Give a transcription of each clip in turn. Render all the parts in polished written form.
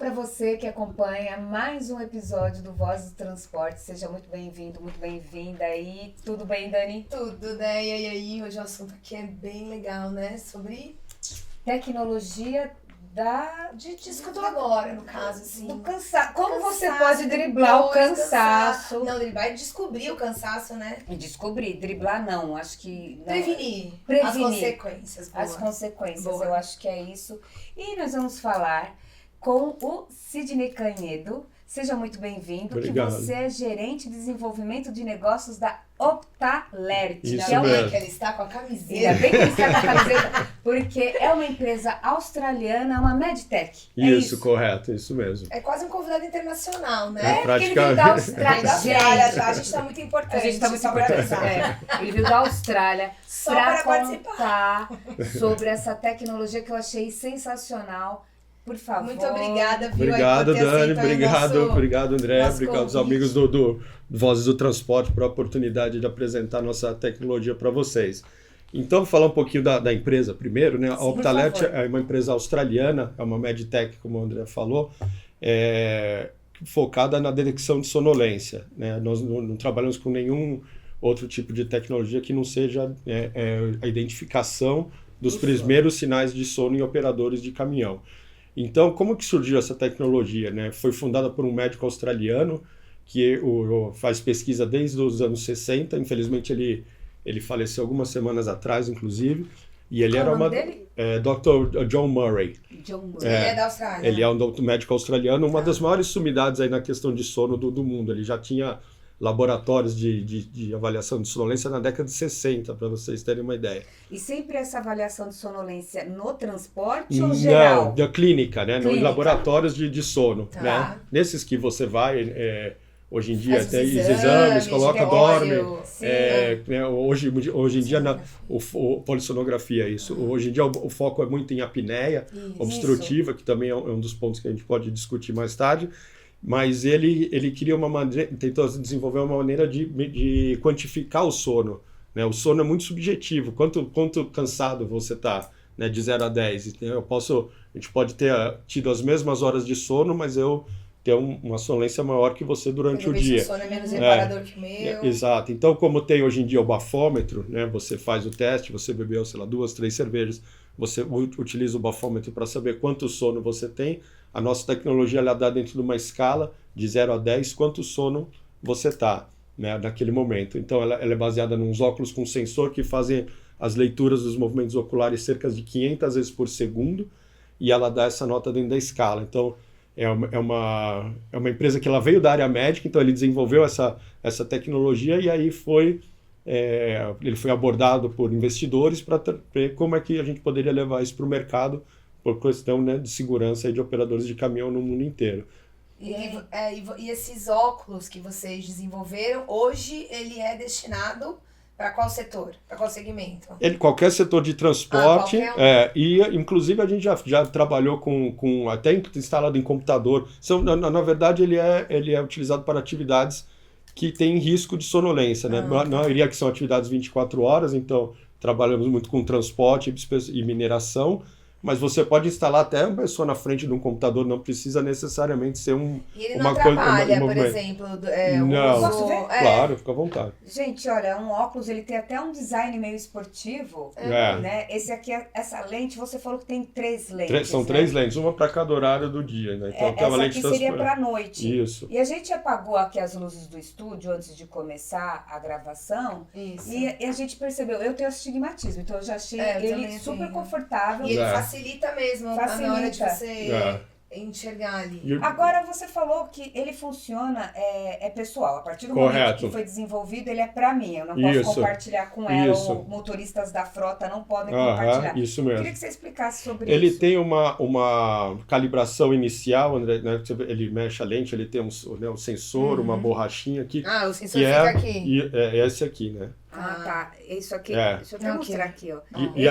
para você que acompanha mais um episódio do Voz do Transporte. Seja muito bem-vindo, muito bem-vinda aí. Tudo bem, Dani? Tudo, né? E aí, hoje o assunto aqui é bem legal, né? Sobre tecnologia disso que eu tô agora, no caso, assim. Do cansaço. Como você pode driblar o cansaço? Não, driblar é descobrir o cansaço, né? Descobrir, driblar não, acho que... Não. Prevenir as consequências. Boa. As consequências, Boa. eu acho que é isso. E nós vamos falar com o Sidney Canhedo. Seja muito bem-vindo, que você é gerente de desenvolvimento de negócios da Optalert. Isso que é uma que ele está com a camiseta. Ainda bem que ele está com a camiseta, porque é uma empresa australiana, uma medtech. Isso, correto, isso mesmo. É quase um convidado internacional, né? Porque ele veio da Austrália. A gente está muito importante. A gente está muito importante. Ele veio da Austrália para contar sobre essa tecnologia que eu achei sensacional. Por favor. Muito obrigada, viu? Obrigado, Dani. Obrigado, André. Obrigado aos amigos do Vozes do Transporte por a oportunidade de apresentar nossa tecnologia para vocês. Então, falar um pouquinho da empresa primeiro, né? A Optalert é uma empresa australiana, é uma medtech, como o André falou, focada na detecção de sonolência, né? Nós não trabalhamos com nenhum outro tipo de tecnologia que não seja a identificação dos primeiros sinais de sono em operadores de caminhão. Então, como que surgiu essa tecnologia, né? Foi fundada por um médico australiano que faz pesquisa desde os anos 60. Infelizmente, ele faleceu algumas semanas atrás, inclusive. E ele Qual o nome dele? Dr. John Murray. Ele é da Austrália. Ele é um médico australiano, uma das maiores sumidades aí na questão de sono do mundo. Ele já tinha laboratórios de avaliação de sonolência na década de 60, para vocês terem uma ideia. E sempre essa avaliação de sonolência no transporte ou geral? Não, da clínica, né? Nos laboratórios de sono. Tá. Né? Nesses que você vai, hoje em dia tem exames, coloca, dorme. Né? Hoje em dia, polissonografia, isso. Hoje em dia o foco é muito em apneia obstrutiva, que também é um dos pontos que a gente pode discutir mais tarde. Mas ele queria tentou desenvolver uma maneira de quantificar o sono. Né? O sono é muito subjetivo. Quanto cansado você está, né? De 0 a 10. A gente pode ter tido as mesmas horas de sono, mas eu ter uma sonolência maior que você durante o dia. O sono é menos reparador que o meu. Exato. Então, como tem hoje em dia o bafômetro, né? Você faz o teste, você bebeu, 2, 3 cervejas, você utiliza o bafômetro para saber quanto sono você tem. A nossa tecnologia ela dá dentro de uma escala de 0 a 10 quanto sono você está, né, naquele momento. Então ela é baseada nos óculos com sensor que fazem as leituras dos movimentos oculares cerca de 500 vezes por segundo e ela dá essa nota dentro da escala. Então é uma empresa que ela veio da área médica, então ele desenvolveu essa tecnologia e aí ele foi abordado por investidores para ver como é que a gente poderia levar isso para o mercado por questão, né, de segurança e de operadores de caminhão no mundo inteiro. E esses óculos que vocês desenvolveram, hoje ele é destinado para qual setor? Para qual segmento? Qualquer setor de transporte. E inclusive a gente já trabalhou com até instalado em computador. Na verdade, ele é utilizado para atividades que têm risco de sonolência. Né? Não iria que são atividades 24 horas, então trabalhamos muito com transporte e mineração. Mas você pode instalar até uma pessoa na frente de um computador, não precisa necessariamente ser E ele não atrapalha, por exemplo, não, posso ver? Claro, fica à vontade. Gente, olha, um óculos, ele tem até um design meio esportivo, né? Essa lente, você falou que tem 3 lentes. São 3 lentes, uma para cada horário do dia, né? Então, essa lente aqui seria para noite. Isso. E a gente apagou aqui as luzes do estúdio antes de começar a gravação. Isso. E a gente percebeu, eu tenho astigmatismo, então eu já achei ele super confortável. E ele facilita mesmo na hora de você enxergar ali. Agora você falou que ele funciona, pessoal. A partir do momento que foi desenvolvido, ele é para mim. Eu não posso compartilhar com ela. Ou motoristas da frota não podem compartilhar. Isso mesmo. Eu queria que você explicasse sobre ele isso. Ele tem uma calibração inicial, André, né? Ele mexe a lente, ele tem um sensor, uma borrachinha aqui. O sensor fica aqui. É esse aqui, né? Tá. Isso aqui. Deixa eu até mostrar aqui, ó.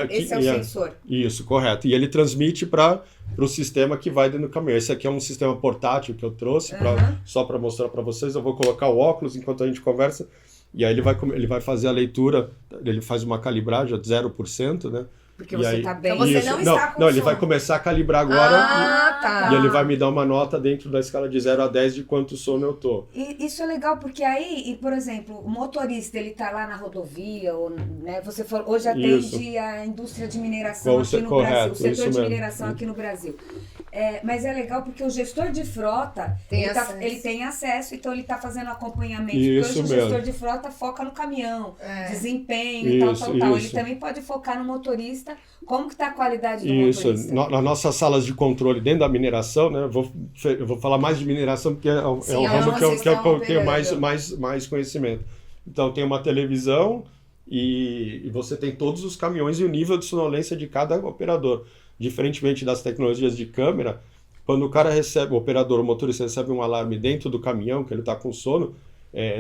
Esse é o sensor. Isso, correto. E ele transmite para o sistema que vai dentro do caminhão. Esse aqui é um sistema portátil que eu trouxe só para mostrar para vocês. Eu vou colocar o óculos enquanto a gente conversa. E aí ele vai fazer a leitura, ele faz uma calibragem de 0%, né? Porque você está bem. Então você não está com sono. Ele vai começar a calibrar agora tá. E ele vai me dar uma nota dentro da escala de 0 a 10 de quanto sono eu tô. E isso é legal, porque aí, por exemplo, o motorista, ele tá lá na rodovia, ou, né, você for, hoje atende a indústria de mineração aqui no Brasil, o setor de mineração aqui no Brasil. Mas é legal porque o gestor de frota, ele tem acesso, então ele está fazendo acompanhamento. Isso porque hoje o gestor de frota foca no caminhão, desempenho e tal. Ele também pode focar no motorista, como que está a qualidade do motorista. Isso, nas nossas salas de controle dentro da mineração, né, eu vou falar mais de mineração porque é o ramo que eu tenho mais conhecimento. Então tem uma televisão e você tem todos os caminhões e o nível de sonolência de cada operador. Diferentemente das tecnologias de câmera, quando o cara recebe, o operador, o motorista recebe um alarme dentro do caminhão, que ele está com sono,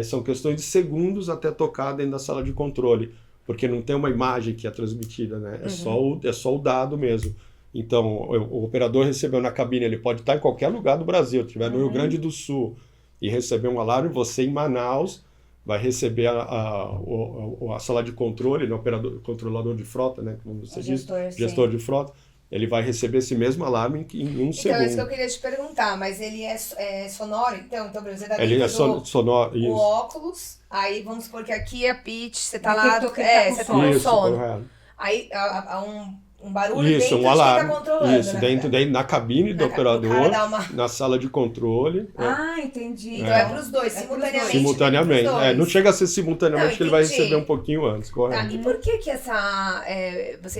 são questões de segundos até tocar dentro da sala de controle, porque não tem uma imagem que é transmitida, né? É só o dado mesmo. Então, o operador recebeu na cabine, ele pode estar em qualquer lugar do Brasil, se estiver no Rio Grande do Sul e receber um alarme, você em Manaus vai receber a sala de controle, né? Controlador de frota, né? Como você diz, gestor de frota. Ele vai receber esse mesmo alarme em um segundo. Então, é isso que eu queria te perguntar, mas ele é sonoro, então por exemplo, você tá ele sonoro, o óculos, aí vamos supor que aqui é pitch, você tá lá, você tá com sono. Correto. Aí há um barulho dentro de alarme. quem tá controlando. Isso, dentro na cabine do operador, na sala de controle. Entendi. Então é pros dois, simultaneamente. Não chega a ser simultaneamente, porque ele vai receber um pouquinho antes, correto. Tá, e por que essa...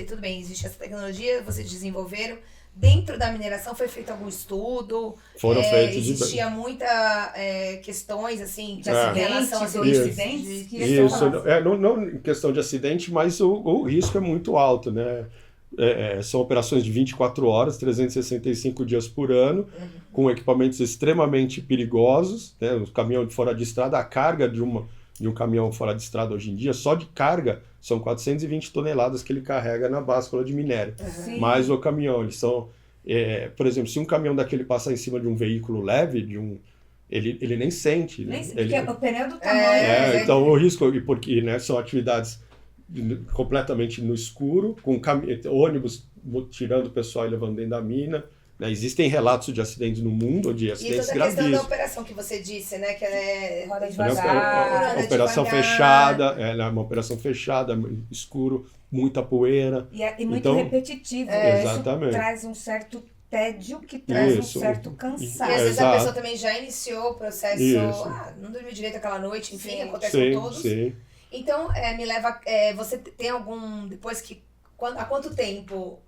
tudo bem, existe essa tecnologia, vocês desenvolveram, dentro da mineração foi feito algum estudo? Foram feitos. Existia muita questões, assim, de relação a acidentes? Isso, não em questão de acidente, mas o risco é muito alto, né? São operações de 24 horas, 365 dias por ano, com equipamentos extremamente perigosos, né? Um caminhão de fora de estrada, a carga de um caminhão fora de estrada hoje em dia, só de carga, são 420 toneladas que ele carrega na báscula de minério. Mais o caminhão, eles são... por exemplo, se um caminhão daquele passar em cima de um veículo leve, ele nem sente. Nem sente, porque o pneu do tamanho... Então o risco, porque né, são atividades completamente no escuro, com ônibus tirando o pessoal e levando dentro da mina. Né? Existem relatos de acidentes no mundo, de acidentes gravíssimos. E toda a questão da operação que você disse, né? Que roda devagar, operação fechada, uma operação fechada, escuro, muita poeira. E muito repetitivo. Exatamente. Isso traz um certo tédio, que traz um certo cansaço. E às vezes a pessoa também já iniciou o processo, não dormiu direito aquela noite, enfim, acontece com todos. Sim. Então, me leva... você tem algum... Depois que... Há quanto tempo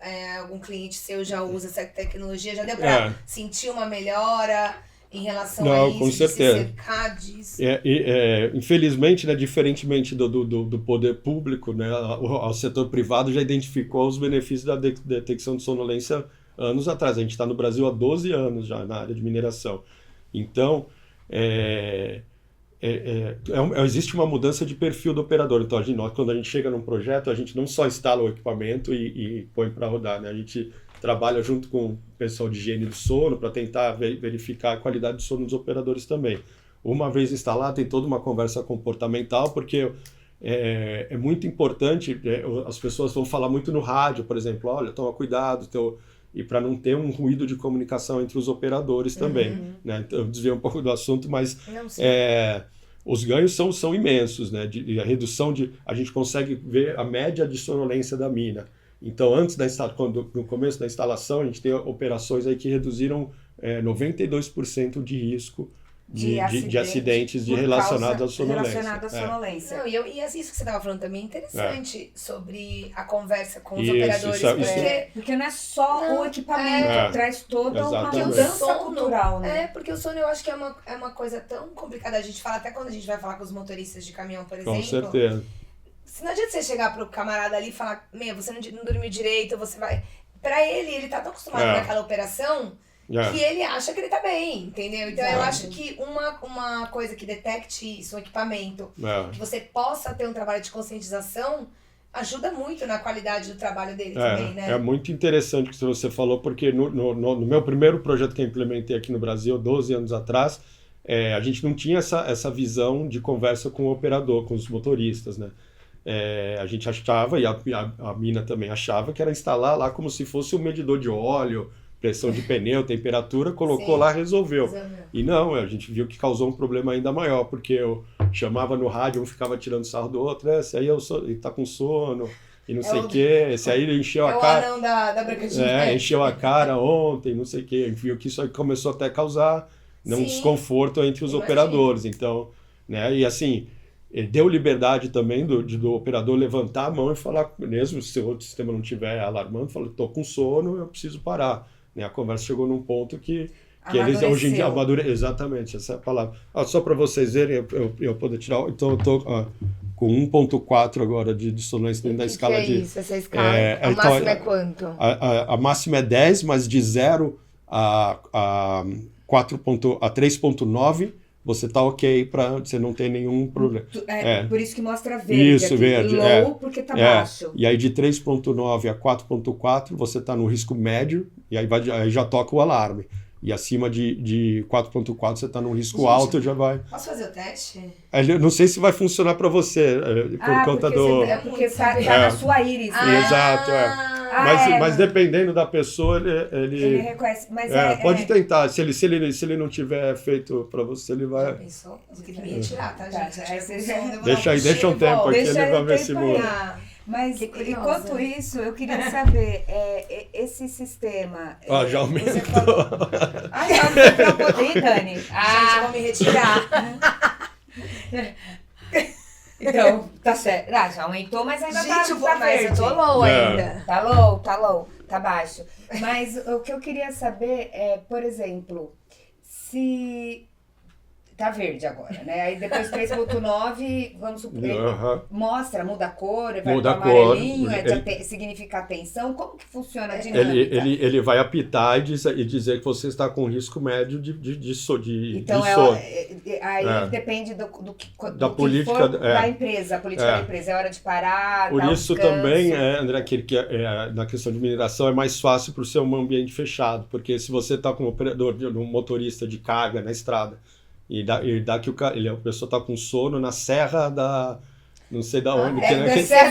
algum cliente seu já usa essa tecnologia? Já deu para sentir uma melhora em relação a isso? Com certeza. De se cercar disso? Infelizmente, né, diferentemente do poder público, né, o setor privado já identificou os benefícios da detecção de sonolência anos atrás. A gente está no Brasil há 12 anos já na área de mineração. Então, existe uma mudança de perfil do operador. Então, quando a gente chega num projeto, a gente não só instala o equipamento e põe para rodar, né? A gente trabalha junto com o pessoal de higiene do sono para tentar verificar a qualidade do sono dos operadores também. Uma vez instalado, tem toda uma conversa comportamental, porque é muito importante, as pessoas vão falar muito no rádio, por exemplo, olha, toma cuidado, e para não ter um ruído de comunicação entre os operadores também. Né? Então, eu desviei um pouco do assunto, mas os ganhos são imensos. Né? A redução a gente consegue ver a média de sonolência da mina. Então, no começo da instalação, a gente tem operações aí que reduziram 92% de risco de acidentes relacionados à sonolência. Não, e isso que você estava falando também é interessante sobre a conversa com os operadores. Porque não é só o equipamento, traz toda uma mudança cultural. Né? Porque o sono eu acho que é uma coisa tão complicada. A gente fala até quando a gente vai falar com os motoristas de caminhão, por exemplo. Com certeza. Se não adianta você chegar pro camarada ali e falar, você não dormiu direito, você vai... Pra ele tá tão acostumado naquela operação... que ele acha que ele tá bem, entendeu? Então eu acho que uma coisa que detecte isso, um equipamento, que você possa ter um trabalho de conscientização, ajuda muito na qualidade do trabalho dele também, né? É muito interessante o que você falou, porque no meu primeiro projeto que eu implementei aqui no Brasil, 12 anos atrás, a gente não tinha essa visão de conversa com o operador, com os motoristas, né? a gente achava, e a mina também achava, que era instalar lá como se fosse um medidor de óleo, pressão de pneu, temperatura, colocou lá, resolveu. E não, a gente viu que causou um problema ainda maior, porque eu chamava no rádio, um ficava tirando sarro do outro, esse aí ele tá com sono, e não sei o quê, esse aí ele encheu a cara. É o anão da Branca de Neve. Encheu a cara ontem, não sei o quê. Viu que isso aí começou até a causar um desconforto entre os operadores. Então, né, e assim, deu liberdade também do operador levantar a mão e falar, mesmo se o outro sistema não estiver alarmando, falar, tô com sono, eu preciso parar. Né, a conversa chegou num ponto que eles hoje em dia amadureceram. Exatamente, essa é a palavra. Só para vocês verem, eu poder tirar. Então, eu estou com 1,4 agora de dissonância dentro da escala de. Isso, essa escala. A máxima é quanto? A máxima é 10, mas de 0 a 3,9. Você tá ok para você não ter nenhum problema. Por isso que mostra verde. Isso, aqui, verde. Low, porque tá baixo. E aí de 3,9 a 4,4 você tá no risco médio e aí já toca o alarme. E acima de 4,4 você tá no risco alto, já vai. Posso fazer o teste? Eu não sei se vai funcionar para você, por conta do. Porque tá na sua íris. Exato, Mas dependendo da pessoa, ele reconhece. Mas pode tentar. Se ele não tiver feito para você, ele vai. Já pensou? Eu queria me retirar, tá, gente? Deixa um tempo aqui, ele vai ver se muda. Mas, enquanto isso, eu queria saber, esse sistema... já aumentou. Já aumentou um pouquinho, Dani. Gente, eu vou me retirar. Então, tá certo. Já aumentou, mas ainda tá verde. Mas eu tô low ainda. Tá low, tá baixo. Mas o que eu queria saber é, por exemplo, se... Tá verde agora, né? Aí depois 3,9, vamos supor, muda a cor, vai para amarelinho, significa atenção. Como que funciona a dinâmica? Ele vai apitar e dizer que você está com risco médio de sono. Então, aí depende da política da empresa. A política da empresa é hora de parar, por isso também, André, que na questão de mineração é mais fácil por ser um ambiente fechado, porque se você está com um operador, um motorista de carga na estrada, e dá que a pessoa está com sono na serra da... Não sei da onde. Descer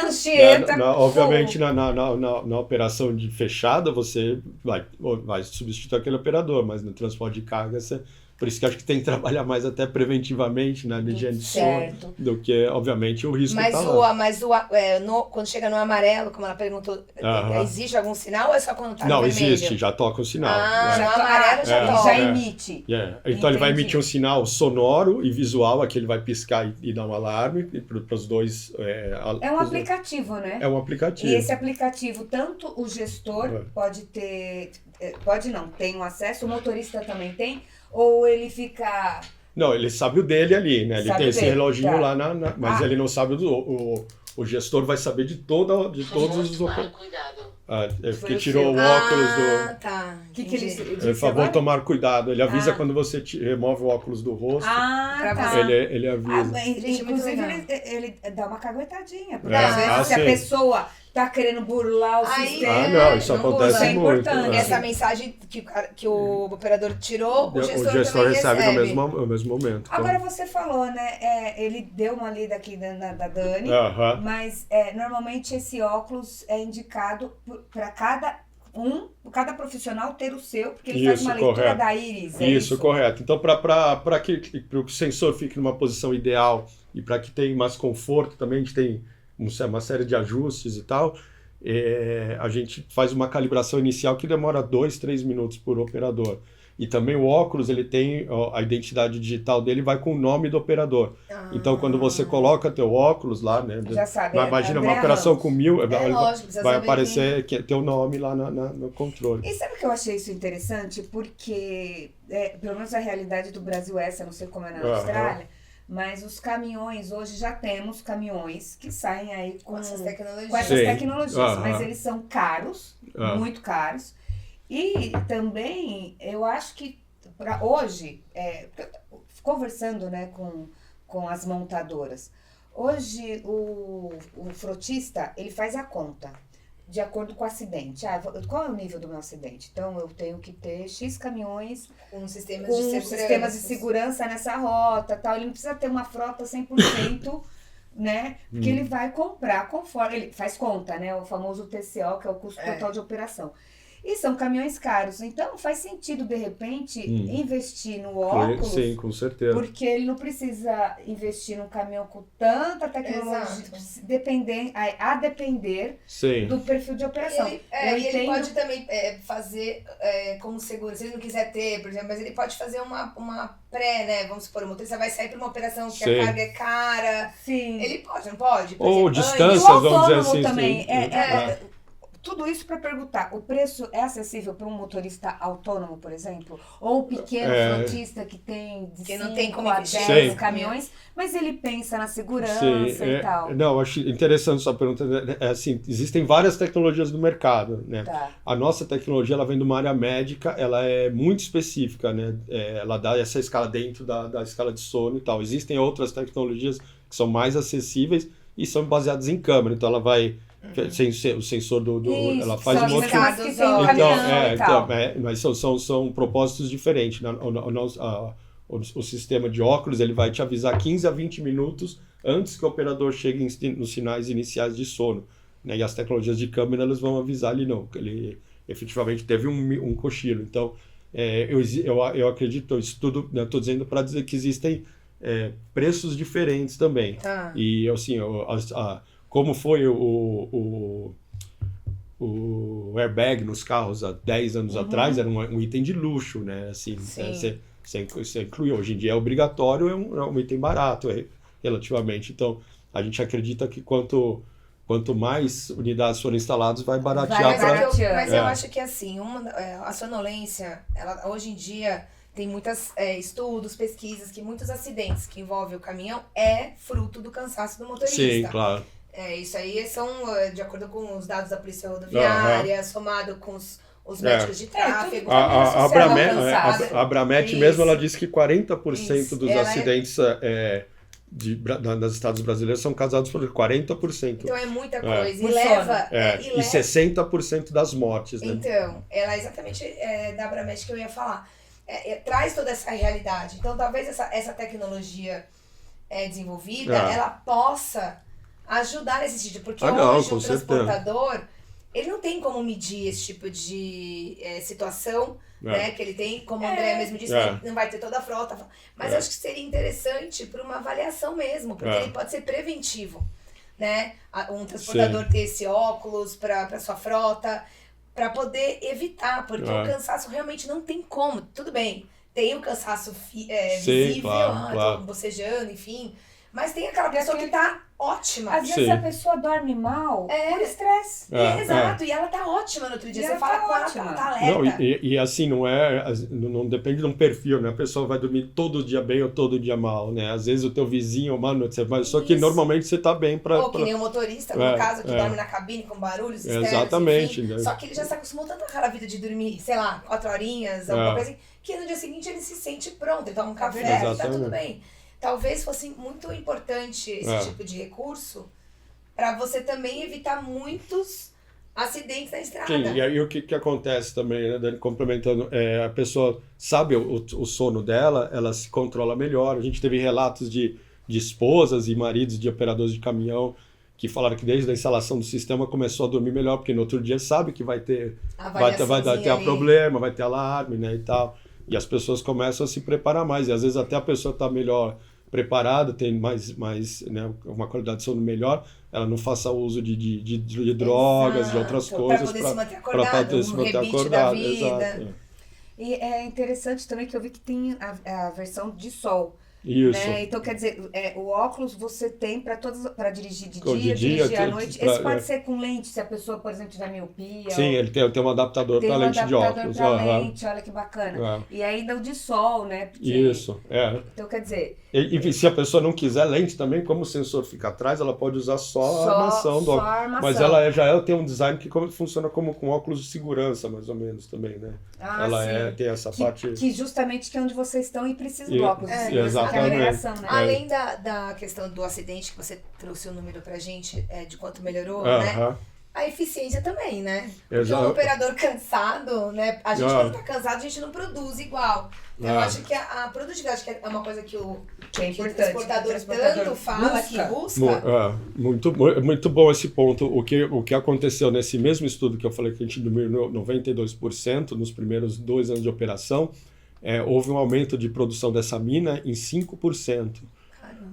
no Chieta. Obviamente, na operação de fechada, você vai substituir aquele operador, mas no transporte de carga, por isso que acho que tem que trabalhar mais até preventivamente na higiene de sono, do que, obviamente, o risco está lá. Mas quando chega no amarelo, como ela perguntou, existe algum sinal ou é só quando está no vermelho? Não, existe, já toca o sinal. No amarelo já toca. Já emite. Então ele vai emitir um sinal sonoro e visual, aqui ele vai piscar e dar um alarme para os dois. É um aplicativo, né? É um aplicativo. E esse aplicativo, tanto o gestor pode ter, pode não, tem um acesso, o motorista também tem, ou ele fica... Não, ele sabe o dele ali, né? Ele tem esse reloginho lá, mas ele não sabe o gestor vai saber de todos os operadores. Porque tirou o óculos do... Tá. Que ele disse? Por favor, tomar cuidado. Ele avisa quando você remove o óculos do rosto. Tá. Ele avisa. Inclusive, ele dá uma caguetadinha. Porque às vezes, se a pessoa tá querendo burlar o sistema... não, isso acontece muito. Essa mensagem que o operador tirou, o gestor recebe no mesmo momento. Agora você falou, né? Ele deu uma lida aqui da Dani, mas normalmente esse óculos é indicado para cada profissional ter o seu, porque ele faz uma leitura da íris. Isso, correto. Então, para que o sensor fique numa posição ideal e para que tenha mais conforto, também a gente tem uma série de ajustes e tal, a gente faz uma calibração inicial que demora 2-3 minutos por operador. E também o óculos, ele tem a identidade digital dele, vai com o nome do operador. Então, quando você coloca teu óculos lá, né? Já sabe, imagina uma operação com 1000, vai aparecer teu nome lá no controle. E sabe que eu achei isso interessante? Porque, pelo menos a realidade do Brasil é essa, não sei como é na Austrália, mas os caminhões, hoje já temos caminhões que saem aí com essas tecnologias. Mas eles são caros, muito caros. E também, eu acho que para hoje, conversando, né, com as montadoras, hoje o frotista, ele faz a conta. de acordo com o acidente. Qual é o nível do meu acidente? Então, eu tenho que ter X caminhões com sistemas de segurança nessa rota, tal. Ele não precisa ter uma frota 100%, né? Porque ele vai comprar conforme... Ele faz conta, né? O famoso TCO, que é o custo total de operação. E são caminhões caros. Então, faz sentido, de repente, investir no óculos. Sim, com certeza. Porque ele não precisa investir num caminhão com tanta tecnologia, a depender do perfil de operação. Ele pode também fazer como seguro. Se ele não quiser ter, por exemplo, mas ele pode fazer uma pré, né? Vamos supor, o motorista vai sair para uma operação que a carga é cara. Sim. Ele pode, não pode? Ou distâncias, vamos dizer assim. Também. Tudo isso para perguntar, o preço é acessível para um motorista autônomo, por exemplo? Ou o pequeno frotista que tem de 5 a 10 caminhões, mas ele pensa na segurança e tal? Não, acho interessante sua pergunta. Assim, existem várias tecnologias no mercado, né? A nossa tecnologia, ela vem de uma área médica, ela é muito específica, né? Ela dá essa escala dentro da escala de sono e tal. Existem outras tecnologias que são mais acessíveis e são baseadas em câmera, então ela vai... o sensor Isso, ela faz um outro... Mas são propósitos diferentes. O sistema de óculos, ele vai te avisar 15 a 20 minutos antes que o operador chegue nos sinais iniciais de sono, né? E as tecnologias de câmera, elas vão avisar ele efetivamente teve um cochilo. Então, eu acredito, isso tudo, né, estou dizendo para dizer que existem preços diferentes também. E assim, como foi o airbag nos carros há 10 anos atrás, era um item de luxo, né? Assim, você inclui. Hoje em dia é obrigatório, é um item barato, relativamente. Então, a gente acredita que quanto mais unidades forem instaladas, vai baratear. Mas eu acho que assim, a sonolência, ela, hoje em dia... Tem muitos estudos, pesquisas, que muitos acidentes que envolvem o caminhão é fruto do cansaço do motorista. Sim, claro. Isso aí são, de acordo com os dados da Polícia Rodoviária, somado com os médicos de tráfego. A Abramet mesmo, ela disse que 40% dos acidentes nos estados brasileiros são causados por 40%. Então é muita coisa. E 60% das mortes. Né? Então, ela é exatamente da Abramet que eu ia falar. Traz toda essa realidade. Então, talvez essa tecnologia desenvolvida, ela possa ajudar nesse sentido. Porque hoje o transportador, ele não tem como medir esse tipo de situação, né, que ele tem, como o André mesmo disse, não vai ter toda a frota. Mas acho que seria interessante para uma avaliação mesmo, porque ele pode ser preventivo, né? Um transportador ter esse óculos para sua frota, para poder evitar, porque o cansaço realmente não tem como. Tudo bem, tem o cansaço visível, tô bocejando, enfim, mas tem aquela pessoa que tá ótima. Às vezes a pessoa dorme mal por estresse. Exato, e ela tá ótima no outro dia. Você fala com ela, ela tá alerta. Não, e assim, não depende de um perfil, né? A pessoa vai dormir todo dia bem ou todo dia mal, né? Às vezes o teu vizinho, mano, só que normalmente você tá bem pra... Ou que nem o motorista, no caso, que dorme na cabine com barulhos externos, exatamente, enfim. Né? Só que ele já se acostumou tanto àquela vida de dormir, sei lá, 4 horinhas, alguma coisa assim, que no dia seguinte ele se sente pronto, ele toma um café, tá tudo bem. Talvez fosse muito importante esse tipo de recurso para você também evitar muitos acidentes na estrada. Sim, e aí o que acontece também, né, Dani, complementando, a pessoa sabe o sono dela, ela se controla melhor. A gente teve relatos de esposas e maridos de operadores de caminhão que falaram que desde a instalação do sistema começou a dormir melhor, porque no outro dia sabe que vai ter problema, vai ter alarme, né, e tal. E as pessoas começam a se preparar mais, e às vezes até a pessoa está melhor preparada, tem mais né, uma qualidade de sono melhor, ela não faça uso de drogas, de outras coisas, para poder se manter acordado. Exato. E é interessante também que eu vi que tem a versão de sol. Isso. Né? Então, quer dizer, o óculos você tem para dirigir de dia, dirigir à noite. Esse pode ser com lente, se a pessoa, por exemplo, tiver miopia. Sim, ele tem um adaptador para lente de óculos. Tem um adaptador para lente, olha que bacana. E ainda o de sol, né? Porque... Isso, Então, quer dizer... E se a pessoa não quiser lente também, como o sensor fica atrás, ela pode usar só a armação do óculos. Mas ela tem um design que funciona como com óculos de segurança, mais ou menos, também, né? Tem essa parte... Que justamente que é onde vocês estão e precisa do óculos de segurança. Exatamente. Né? Além da questão do acidente, que você trouxe o número pra gente, de quanto melhorou, né? a eficiência também, né? Exato. Porque um operador cansado, né? A gente quando tá cansado, a gente não produz igual. Então, eu acho que a produtividade, que é uma coisa que o transportador tanto fala, que busca. Muito bom esse ponto. O que aconteceu nesse mesmo estudo que eu falei que a gente diminuiu 92% nos primeiros 2 anos de operação, houve um aumento de produção dessa mina em 5%.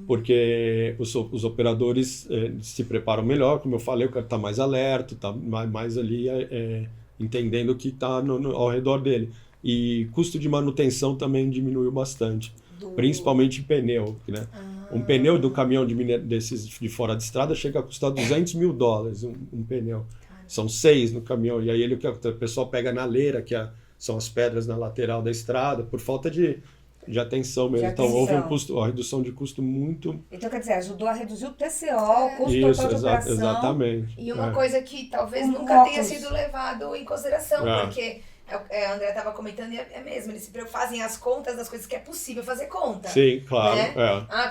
Porque os operadores se preparam melhor, como eu falei, o cara está mais alerta, está mais ali entendendo o que está ao redor dele. E custo de manutenção também diminuiu bastante, principalmente pneu. Né? Um pneu do caminhão desses de fora de estrada chega a custar $200 mil um pneu. São 6 no caminhão, e aí o pessoal pega na leira, são as pedras na lateral da estrada, por falta de atenção mesmo. Então houve uma redução de custo muito... Então, quer dizer, ajudou a reduzir o TCO, o custo total de operação. Exatamente. E uma coisa que talvez nunca tenha sido levado em consideração, porque a André estava comentando, e é mesmo, eles fazem as contas das coisas que é possível fazer conta. Sim, claro. Né?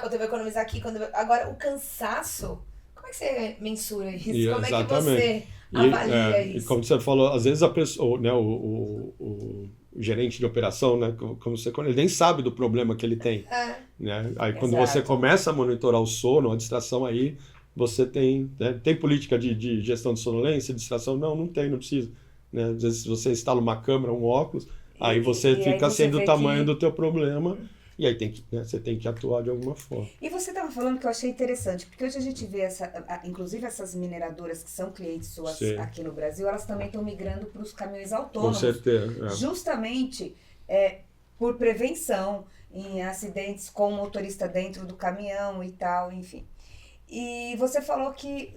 Quanto eu vou economizar aqui, agora o cansaço, como é que você mensura isso? Como é que você avalia isso? E como você falou, às vezes a pessoa, né, o gerente de operação, né, ele nem sabe do problema que ele tem. Né? Aí quando você começa a monitorar o sono, a distração, aí você tem política de gestão de sonolência, distração? Não tem, não precisa. Né? Às vezes você instala uma câmera, um óculos, aí você fica sendo o tamanho do teu problema, e aí você tem que atuar de alguma forma. E você estava falando que eu achei interessante, porque hoje a gente vê, inclusive essas mineradoras que são clientes suas aqui no Brasil, elas também estão migrando para os caminhões autônomos. Com certeza. Justamente por prevenção em acidentes com o motorista dentro do caminhão e tal, enfim. E você falou que,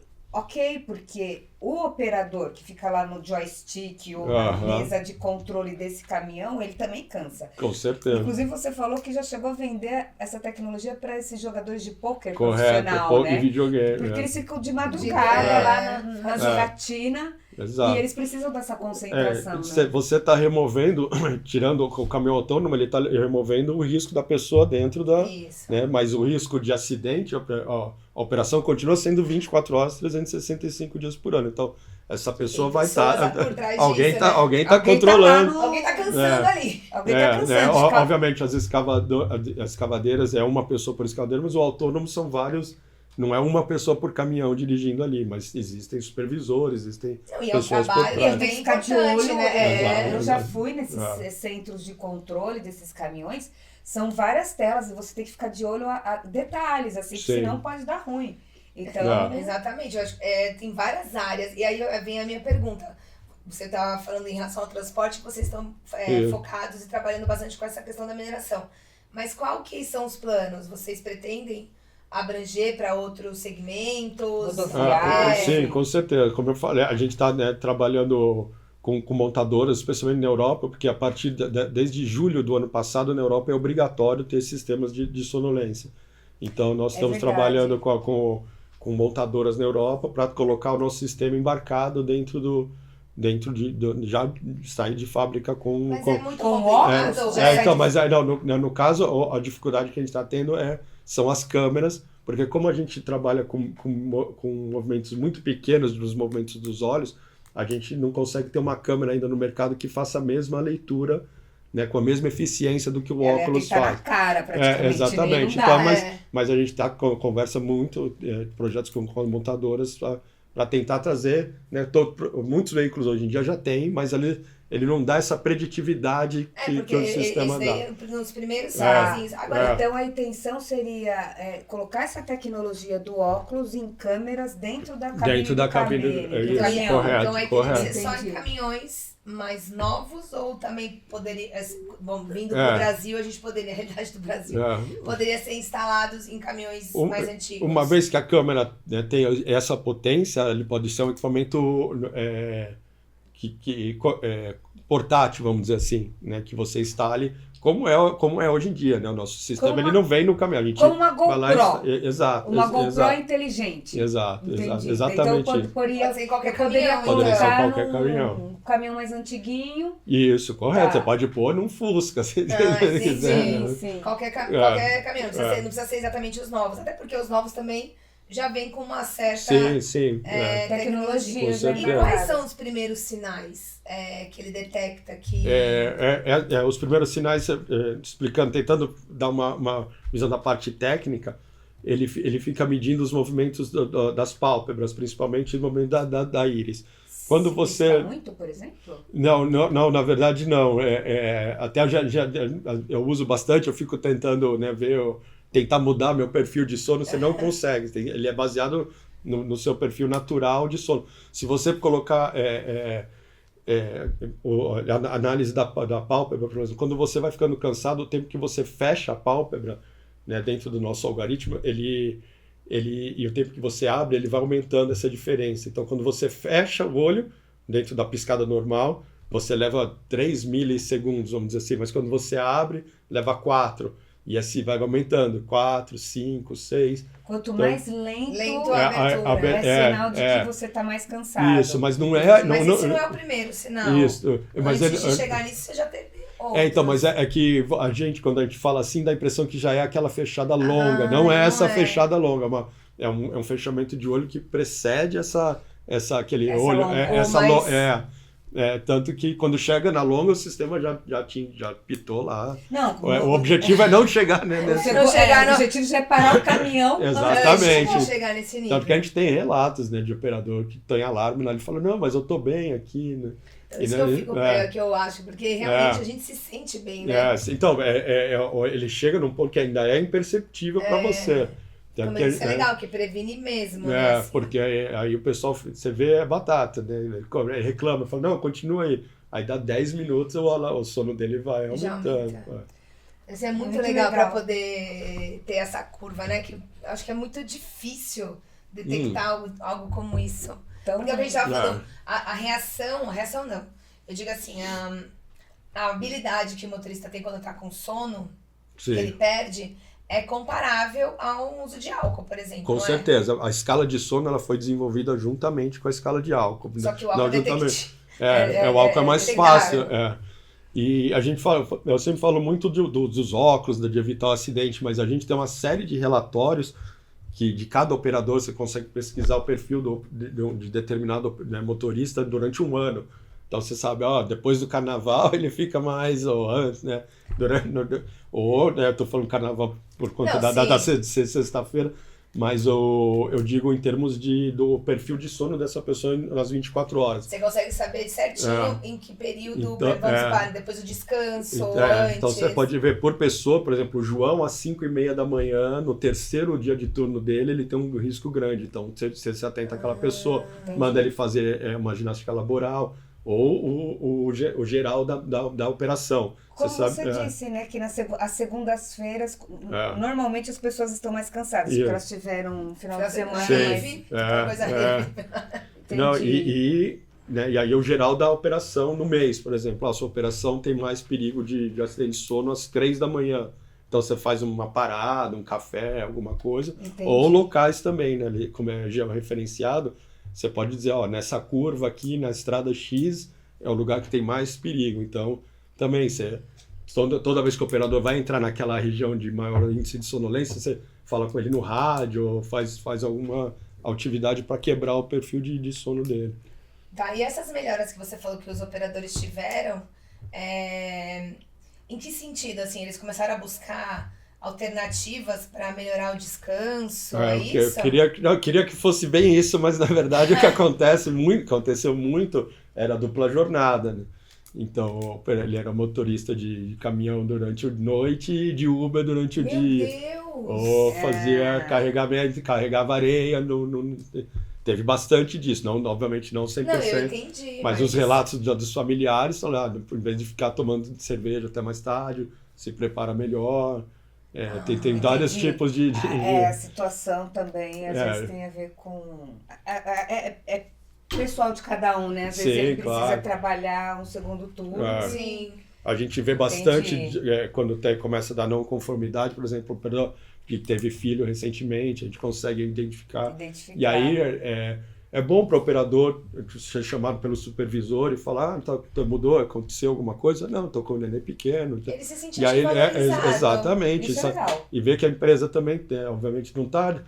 porque o operador que fica lá no joystick ou na mesa de controle desse caminhão, ele também cansa. Com certeza. Inclusive você falou que já chegou a vender essa tecnologia para esses jogadores de pôquer profissional, né? E videogame. Porque eles ficam de madrugada lá na jogatina. Exato. E eles precisam dessa concentração. Né? Você está removendo, tirando o caminhão autônomo, ele está removendo o risco da pessoa dentro da... Isso. Né? Mas o risco de acidente, a operação continua sendo 24 horas, 365 dias por ano. Então, essa pessoa vai estar... Alguém está controlando. Alguém está cansando ali. Alguém está cansando. Obviamente, as escavadeiras é uma pessoa por escavadeira, mas o autônomo são vários... Não é uma pessoa por caminhão dirigindo ali, mas existem supervisores, existem pessoas por trás. E eu tenho que ficar de olho, né? Eu já fui nesses centros de controle desses caminhões, são várias telas e você tem que ficar de olho a detalhes, assim, que senão pode dar ruim. Então, exatamente, eu acho, tem várias áreas, e aí vem a minha pergunta. Você estava falando em relação ao transporte, que vocês estão focados e trabalhando bastante com essa questão da mineração. Mas qual que são os planos? Vocês pretendem abranger para outros segmentos? Sim, com certeza. Como eu falei, a gente está trabalhando com montadoras, especialmente na Europa, porque a partir desde julho do ano passado, na Europa é obrigatório ter sistemas de sonolência. Então, nós estamos trabalhando com montadoras na Europa para colocar o nosso sistema embarcado dentro já sair de fábrica com... Mas é muito complicado. Então, mas no caso, a dificuldade que a gente está tendo são as câmeras, porque como a gente trabalha com movimentos muito pequenos dos movimentos dos olhos, a gente não consegue ter uma câmera ainda no mercado que faça a mesma leitura, né, com a mesma eficiência do que o óculos faz. Na cara, praticamente. Exatamente. Mas a gente conversa muito, projetos com montadoras para tentar trazer, né, muitos veículos hoje em dia já tem, mas ele não dá essa preditividade que o sistema dá. Nos primeiros fases. Agora, então, a intenção seria colocar essa tecnologia do óculos em câmeras dentro da cabine do caminhão. Correto. Então, tem que ser só em caminhões mais novos ou também poderia, vindo do Brasil, a gente poderia, na realidade do Brasil, poderia ser instalados em caminhões mais antigos? Uma vez que a câmera tem essa potência, ele pode ser um equipamento portátil, vamos dizer assim, né, que você instale, como é hoje em dia, né, o nosso sistema ele não vem no caminhão, a gente como uma GoPro, exato, uma GoPro inteligente, exatamente. Então pode ser qualquer caminhão, poderia ser qualquer caminhão, um caminhão mais antiguinho. Isso, correto, você pode pôr num Fusca, se quiser. Sim. Qualquer caminhão, não precisa ser exatamente os novos, até porque os novos também já vem com uma certa tecnologia. E quais são os primeiros sinais que ele detecta que... Os primeiros sinais, explicando, tentando dar uma visão da parte técnica, ele fica medindo os movimentos das pálpebras, principalmente o movimento da íris. Quando você... muito, por exemplo? Não, na verdade não. Até eu uso bastante, eu fico tentando tentar mudar meu perfil de sono, você não consegue. Ele é baseado no seu perfil natural de sono. Se você colocar a análise da pálpebra, por exemplo, quando você vai ficando cansado, o tempo que você fecha a pálpebra, né, dentro do nosso algoritmo, e o tempo que você abre, ele vai aumentando essa diferença. Então, quando você fecha o olho, dentro da piscada normal, você leva 3 milissegundos, vamos dizer assim, mas quando você abre, leva 4. E assim vai aumentando, 4, 5, 6. Quanto mais lento a abertura, é sinal de que você está mais cansado. Isso, mas não é... Mas esse não é o primeiro sinal. Isso. Antes de chegar nisso, você já teve outros. Então, mas é que a gente, quando a gente fala assim, dá a impressão que já é aquela fechada longa. Não é essa fechada longa, é um fechamento de olho que precede aquele olho. Tanto que quando chega na longa, o sistema já pitou lá. Não, o objetivo é não chegar nesse... O objetivo já é parar o caminhão. Exatamente. Não chegar nesse nível. Tanto que a gente tem relatos, né, de operador que tem alarme lá, ele fala, não, mas eu tô bem aqui, né? Isso que eu acho, porque realmente a gente se sente bem, né? Então, ele chega num ponto que ainda é imperceptível para você. Mas isso é legal, que previne mesmo, né? Assim. Porque aí o pessoal, você vê, batata, né? Ele reclama, fala, não, continua aí. Aí dá 10 minutos, o sono dele vai aumentando. Isso é muito legal para poder ter essa curva, né? Que acho que é muito difícil detectar algo como isso. Então, porque a gente estava falando, a reação não. Eu digo assim, a habilidade que o motorista tem quando está com sono, que ele perde, é comparável ao uso de álcool, por exemplo. Com certeza. A escala de sono ela foi desenvolvida juntamente com a escala de álcool. Só que o álcool o álcool é mais fácil. E eu sempre falo muito dos óculos, de evitar o acidente, mas a gente tem uma série de relatórios que de cada operador você consegue pesquisar o perfil de determinado motorista durante um ano. Então você sabe, depois do carnaval ele fica mais, ou antes, né? Eu tô falando carnaval por conta da sexta-feira, mas eu digo em termos do perfil de sono dessa pessoa nas 24 horas. Você consegue saber certinho em que período depois do descanso, antes. Então você pode ver por pessoa, por exemplo, o João às 5h30 da manhã, no terceiro dia de turno dele, ele tem um risco grande. Então você se atenta àquela pessoa, manda ele fazer uma ginástica laboral, ou o geral da operação. Como você disse, né, que as segundas-feiras, normalmente as pessoas estão mais cansadas, porque elas tiveram um final de semana e aí o geral da operação no mês, por exemplo, a sua operação tem mais perigo de acidente de sono às 3 da manhã. Então você faz uma parada, um café, alguma coisa. Entendi. Ou locais também, né, como é georreferenciado, você pode dizer, nessa curva aqui, na estrada X, é o lugar que tem mais perigo. Então, também, toda vez que o operador vai entrar naquela região de maior índice de sonolência, você fala com ele no rádio, ou faz alguma atividade para quebrar o perfil de sono dele. Tá, e essas melhoras que você falou que os operadores tiveram, em que sentido, assim, eles começaram a buscar alternativas para melhorar o descanso, isso? Eu queria que fosse bem isso, mas na verdade o que aconteceu muito era a dupla jornada, né? Então ele era motorista de caminhão durante a noite e de Uber durante o dia. Meu Deus! Ou carregava areia, teve bastante disso, obviamente não 100%. Não, eu entendi. Mas os relatos dos familiares são lá, em vez de ficar tomando cerveja até mais tarde, se prepara melhor. Tem vários tipos de... A situação também, às vezes tem a ver com... É pessoal de cada um, né? Às vezes ele precisa trabalhar um segundo turno. Sim. A gente vê bastante quando começa a dar não conformidade, por exemplo, que teve filho recentemente, a gente consegue identificar. E aí É bom para o operador ser chamado pelo supervisor e falar, mudou, aconteceu alguma coisa? Não, estou com o neném pequeno. Ele se sente valorizado. Exatamente. Isso é legal. E ver que a empresa também tem, obviamente não está...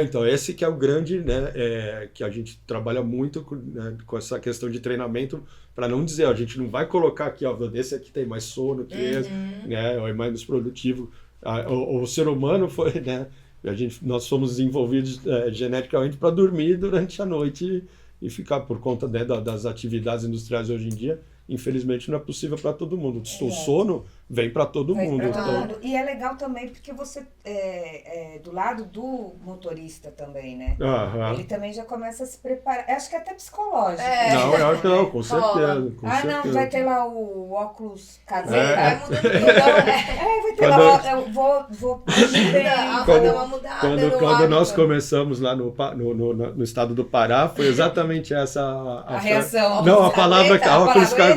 Então, esse que é o grande, né, que a gente trabalha muito com essa questão de treinamento, para não dizer, a gente não vai colocar aqui, esse aqui tem mais sono que esse, né, ou é mais produtivo. O ser humano foi, né, nós fomos desenvolvidos geneticamente para dormir durante a noite e ficar por conta, né, das atividades industriais hoje em dia. Infelizmente não é possível para todo mundo. O sono vem para todo mundo. Então... E é legal também porque você, do lado do motorista também, né? Ele também já começa a se preparar. Acho que é até psicológico. Não, com certeza. Não, vai ter lá o óculos caseiro. Vai mudando tudo. Vai ter lá, eu vou dar uma mudada. Quando nós começamos lá no estado do Pará, foi exatamente essa a reação. Não, a palavra óculos cagueta.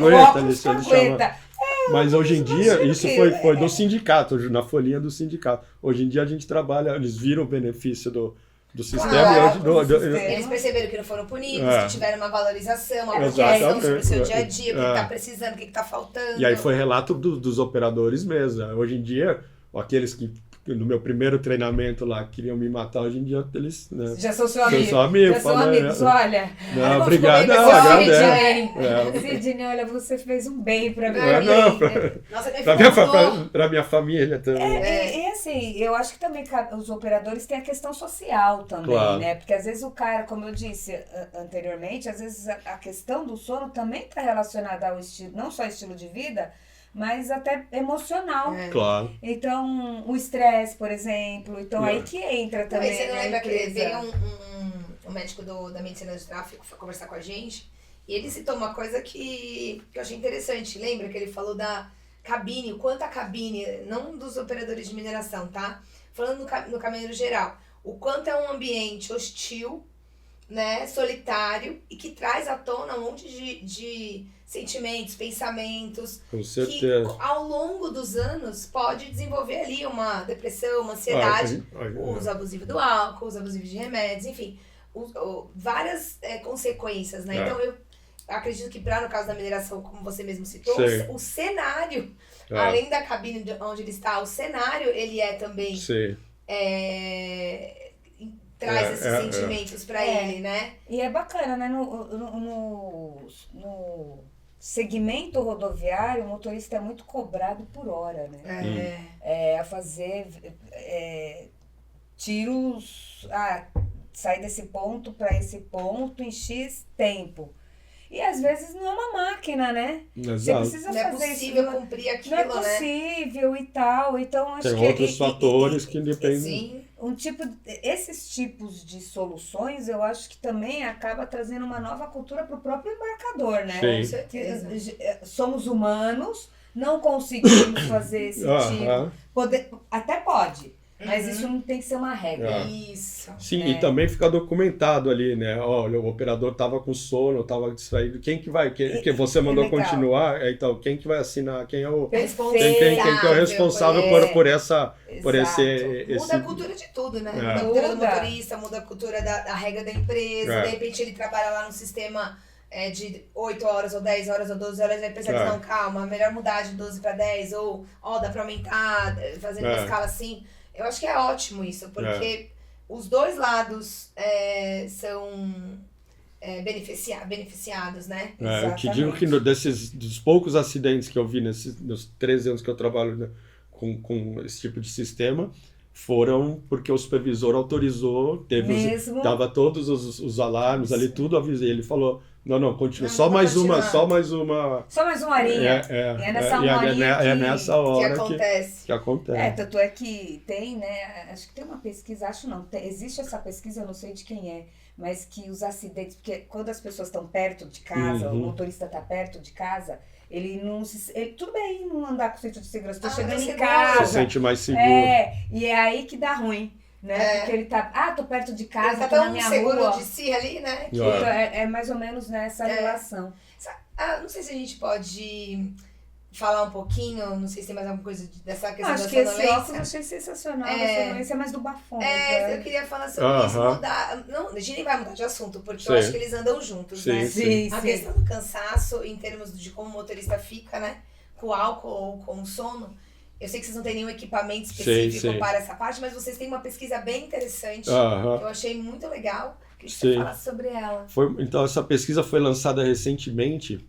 Mas hoje em dia, isso foi do sindicato, na folhinha do sindicato. Hoje em dia a gente trabalha, eles viram o benefício do sistema. Eles perceberam que não foram punidos, que tiveram uma valorização, uma preocupação sobre o seu dia a dia, o que está precisando, o que está faltando. E aí foi relato dos operadores mesmo. Hoje em dia, aqueles que no meu primeiro treinamento lá queriam me matar, hoje em dia eles... Né, já são seu amigo. Já são amigos, olha. Não, obrigado. Sidney, olha, você fez um bem pra mim. Pra minha família também. E assim, eu acho que também os operadores têm a questão social também, né? Porque às vezes o cara, como eu disse anteriormente, às vezes a questão do sono também está relacionada ao estilo, não só estilo de vida, mas até emocional. Claro. Então, o estresse, por exemplo. Então, aí que entra também. Você não lembra que veio um médico da medicina do tráfico foi conversar com a gente e ele citou uma coisa que eu achei interessante. Lembra que ele falou da cabine, o quanto a cabine, não dos operadores de mineração, tá? Falando no caminhoneiro geral, o quanto é um ambiente hostil, né, solitário e que traz à tona um monte de sentimentos, pensamentos, que ao longo dos anos pode desenvolver ali uma depressão, uma ansiedade, o uso abusivo do álcool, o uso abusivo de remédios, enfim, várias consequências, né? Então eu acredito que no caso da mineração, como você mesmo citou, o cenário, além da cabine onde ele está, o cenário ele é também traz esses sentimentos para ele, né? E é bacana, né? No segmento rodoviário, o motorista é muito cobrado por hora, né? A fazer tiros, sair desse ponto para esse ponto em X tempo. E às vezes não é uma máquina, né? Exato. Você precisa não fazer é possível isso. Cumprir aquilo, não é possível, né? E tal. Então, acho tem outros fatores que dependem. Sim. Esses tipos de soluções, eu acho que também acaba trazendo uma nova cultura para o próprio embarcador, né? Com certeza. Somos humanos, não conseguimos fazer esse tipo. Até pode. Mas isso não tem que ser uma regra. Isso. Sim, e também fica documentado ali, né? Olha, o operador estava com sono, estava distraído. Quem que vai? Que você mandou continuar? Então, quem que vai assinar? Quem é o quem que é o responsável por essa... Por muda a cultura de tudo, né? Muda a cultura do motorista, muda a cultura da regra da empresa. De repente ele trabalha lá no sistema de 8 horas, ou 10 horas, ou 12 horas, aí pensa, não, calma, melhor mudar de 12 para 10, ou dá para aumentar, fazendo uma escala assim. Eu acho que é ótimo isso, porque os dois lados são beneficiados, né? Eu te digo que dos poucos acidentes que eu vi nos 13 anos que eu trabalho com esse tipo de sistema, foram porque o supervisor autorizou, dava todos os alarmes ali, tudo avisei. Ele falou, não, continua, só mais uma. Só mais uma horinha. É nessa horinha nessa hora que acontece. Tanto é que tem, né, acho que tem uma pesquisa, existe essa pesquisa, eu não sei de quem é, mas que os acidentes, porque quando as pessoas estão perto de casa, o motorista está perto de casa, ele não tudo bem não andar com o cinto de segurança, estou chegando em casa. Se sente mais seguro. E é aí que dá ruim. Né? Porque ele tá, tô perto de casa, tô na minha seguro rua. De si ali, né? É mais ou menos nessa relação. Não sei se a gente pode falar um pouquinho, não sei se tem mais alguma coisa dessa questão da sonolência. Acho que esse óculos eu achei sensacional, a sonolência é mais do bafômetro. Eu queria falar sobre isso, mudar... Não, a gente nem vai mudar de assunto, porque eu acho que eles andam juntos, né? Sim. A questão do cansaço, em termos de como o motorista fica, né? Com o álcool ou com o sono. Eu sei que vocês não têm nenhum equipamento específico para essa parte, mas vocês têm uma pesquisa bem interessante, que eu achei muito legal. Queria que você falasse sobre ela. Então, essa pesquisa foi lançada recentemente.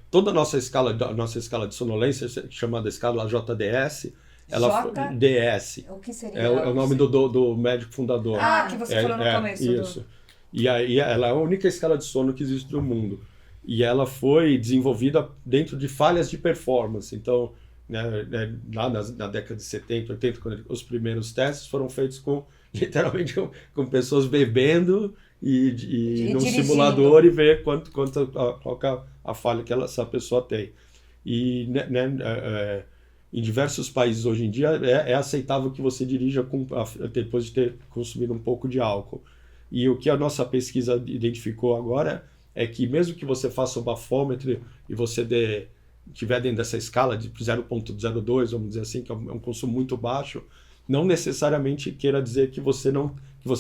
Toda a nossa escala de sonolência, chamada escala JDS, DS. O que seria? É o nome do médico fundador. Que você falou no começo. Isso. E aí ela é a única escala de sono que existe no mundo. E ela foi desenvolvida dentro de falhas de performance. Então, lá na década de 70, 80, quando os primeiros testes foram feitos literalmente com pessoas bebendo e num simulador e ver qual a falha que essa pessoa tem. E em diversos países hoje em dia é aceitável que você dirija depois de ter consumido um pouco de álcool. E o que a nossa pesquisa identificou agora é que mesmo que você faça o bafômetro e você estiver dentro dessa escala de 0,02, vamos dizer assim, que é um consumo muito baixo, não necessariamente queira dizer que você